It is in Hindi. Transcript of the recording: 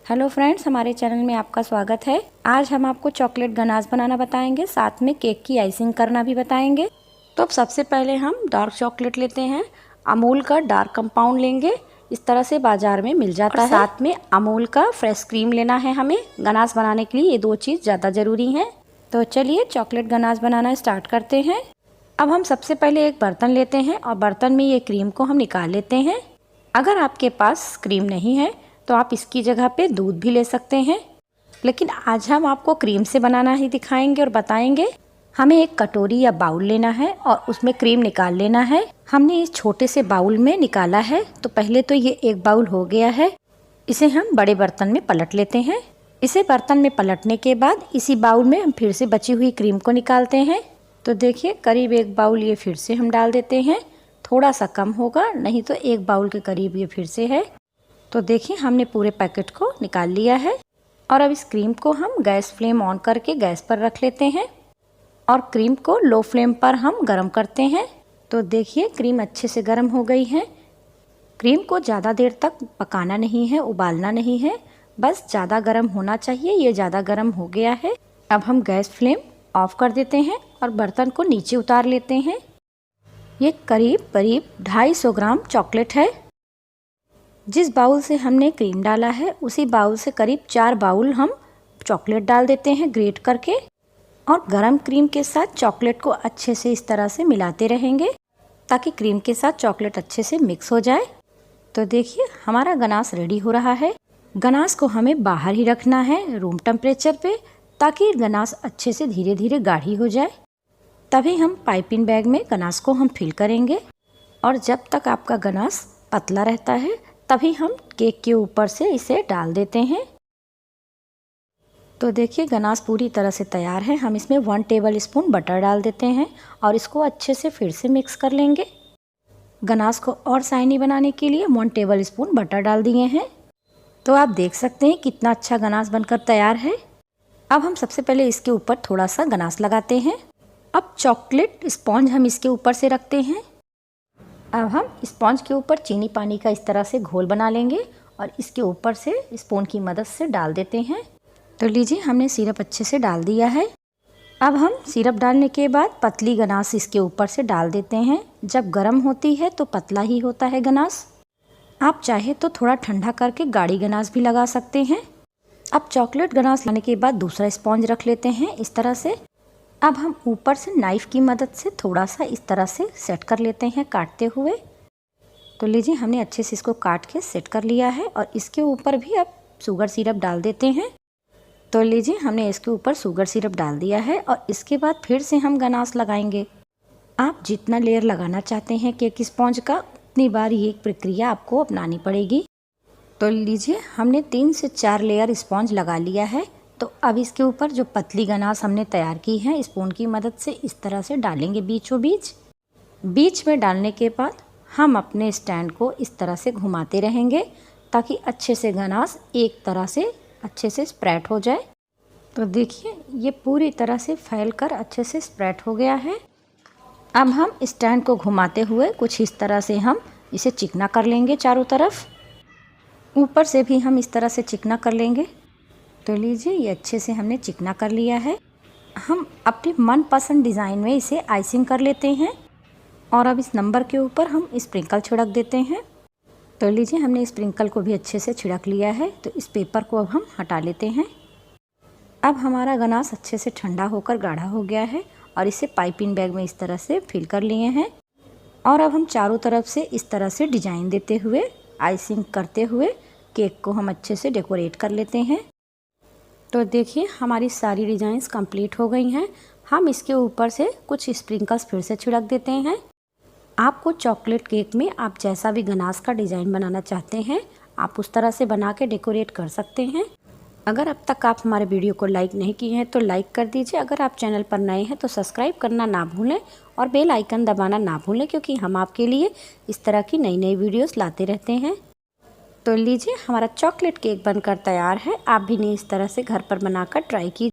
हेलो फ्रेंड्स, हमारे चैनल में आपका स्वागत है। आज हम आपको चॉकलेट गनाश बनाना बताएंगे, साथ में केक की आइसिंग करना भी बताएंगे। तो अब सबसे पहले हम डार्क चॉकलेट लेते हैं। अमूल का डार्क कंपाउंड लेंगे, इस तरह से बाजार में मिल जाता है। साथ में अमूल का फ्रेश क्रीम लेना है हमें गनाश बनाने के लिए। ये दो चीज़ ज़्यादा ज़रूरी हैं। तो चलिए चॉकलेट गनाश बनाना स्टार्ट करते हैं। अब हम सबसे पहले एक बर्तन लेते हैं और बर्तन में ये क्रीम को हम निकाल लेते हैं। अगर आपके पास क्रीम नहीं है तो आप इसकी जगह पे दूध भी ले सकते हैं, लेकिन आज हम आपको क्रीम से बनाना ही दिखाएंगे और बताएंगे। हमें एक कटोरी या बाउल लेना है और उसमें क्रीम निकाल लेना है। हमने इस छोटे से बाउल में निकाला है, तो पहले तो ये एक बाउल हो गया है। इसे हम बड़े बर्तन में पलट लेते हैं। इसे बर्तन में पलटने के बाद इसी बाउल में हम फिर से बची हुई क्रीम को निकालते हैं। तो देखिए करीब एक बाउल ये फिर से हम डाल देते हैं। थोड़ा सा कम होगा, नहीं तो एक बाउल के करीब ये फिर से है। तो देखिए हमने पूरे पैकेट को निकाल लिया है। और अब इस क्रीम को हम गैस फ्लेम ऑन करके गैस पर रख लेते हैं और क्रीम को लो फ्लेम पर हम गरम करते हैं। तो देखिए क्रीम अच्छे से गरम हो गई है। क्रीम को ज़्यादा देर तक पकाना नहीं है, उबालना नहीं है, बस ज़्यादा गरम होना चाहिए। ये ज़्यादा गरम हो गया है। अब हम गैस फ्लेम ऑफ कर देते हैं और बर्तन को नीचे उतार लेते हैं। ये करीब 250 ग्राम चॉकलेट है। जिस बाउल से हमने क्रीम डाला है उसी बाउल से करीब 4 बाउल हम चॉकलेट डाल देते हैं ग्रेट करके, और गरम क्रीम के साथ चॉकलेट को अच्छे से इस तरह से मिलाते रहेंगे ताकि क्रीम के साथ चॉकलेट अच्छे से मिक्स हो जाए। तो देखिए हमारा गनाश रेडी हो रहा है। गनाश को हमें बाहर ही रखना है रूम टेम्परेचर पे, ताकि गनाश अच्छे से धीरे धीरे गाढ़ी हो जाए। तभी हम पाइपिंग बैग में गनाश को हम फिल करेंगे, और जब तक आपका गनाश पतला रहता है तभी हम केक के ऊपर से इसे डाल देते हैं। तो देखिए गनाश पूरी तरह से तैयार है। हम इसमें 1 टेबल स्पून बटर डाल देते हैं और इसको अच्छे से फिर से मिक्स कर लेंगे। गनाश को और शाइनी बनाने के लिए 1 टेबल स्पून बटर डाल दिए हैं। तो आप देख सकते हैं कितना अच्छा गनाश बनकर तैयार है। अब हम सबसे पहले इसके ऊपर थोड़ा सा गनाश लगाते हैं। अब चॉकलेट स्पॉन्ज हम इसके ऊपर से रखते हैं। अब हम स्पॉन्ज के ऊपर चीनी पानी का इस तरह से घोल बना लेंगे और इसके ऊपर से स्पून की मदद से डाल देते हैं। तो लीजिए हमने सिरप अच्छे से डाल दिया है। अब हम सिरप डालने के बाद पतली गनाश इसके ऊपर से डाल देते हैं। जब गर्म होती है तो पतला ही होता है गनाश। आप चाहे तो थोड़ा ठंडा करके गाढ़ी गनाश भी लगा सकते हैं। अब चॉकलेट गनाश लाने के बाद दूसरा स्पॉन्ज रख लेते हैं इस तरह से। अब हम ऊपर से नाइफ़ की मदद से थोड़ा सा इस तरह से सेट कर लेते हैं काटते हुए। तो लीजिए हमने अच्छे से इसको काट के सेट कर लिया है और इसके ऊपर भी अब शुगर सिरप डाल देते हैं। तो लीजिए हमने इसके ऊपर शुगर सिरप डाल दिया है और इसके बाद फिर से हम गनाश लगाएंगे। आप जितना लेयर लगाना चाहते हैं केक स्पॉन्ज का, उतनी बार ये प्रक्रिया आपको अपनानी पड़ेगी। तो लीजिए हमने 3 से 4 लेयर स्पॉन्ज लगा लिया है। तो अब इसके ऊपर जो पतली गनाश हमने तैयार की है स्पून की मदद से इस तरह से डालेंगे बीचों बीच। बीच में डालने के बाद हम अपने स्टैंड को इस तरह से घुमाते रहेंगे ताकि अच्छे से गनाश एक तरह से अच्छे से स्प्रेड हो जाए। तो देखिए ये पूरी तरह से फैलकर अच्छे से स्प्रेड हो गया है। अब हम स्टैंड को घुमाते हुए कुछ इस तरह से हम इसे चिकना कर लेंगे चारों तरफ। ऊपर से भी हम इस तरह से चिकना कर लेंगे। तो लीजिए ये अच्छे से हमने चिकना कर लिया है। हम अपनी मनपसंद डिज़ाइन में इसे आइसिंग कर लेते हैं और अब इस नंबर के ऊपर हम स्प्रिंकल छिड़क देते हैं। तो लीजिए हमने स्प्रिंकल को भी अच्छे से छिड़क लिया है। तो इस पेपर को अब हम हटा लेते हैं। अब हमारा गनाश अच्छे से ठंडा होकर गाढ़ा हो गया है और इसे पाइपिंग बैग में इस तरह से फिल कर लिए हैं। और अब हम चारों तरफ से इस तरह से डिजाइन देते हुए आइसिंग करते हुए केक को हम अच्छे से डेकोरेट कर लेते हैं। तो देखिए हमारी सारी डिज़ाइंस कंप्लीट हो गई हैं। हम इसके ऊपर से कुछ स्प्रिंकल्स फिर से छिड़क देते हैं। आपको चॉकलेट केक में आप जैसा भी गनाश का डिज़ाइन बनाना चाहते हैं आप उस तरह से बना के डेकोरेट कर सकते हैं। अगर अब तक आप हमारे वीडियो को लाइक नहीं किए हैं तो लाइक कर दीजिए। अगर आप चैनल पर नए हैं तो सब्सक्राइब करना ना भूलें और बेल आइकन दबाना ना भूलें, क्योंकि हम आपके लिए इस तरह की नई नई वीडियोस लाते रहते हैं। तो लीजिए हमारा चॉकलेट केक बनकर तैयार है। आप भी इस तरह से घर पर बनाकर ट्राई कीजिए।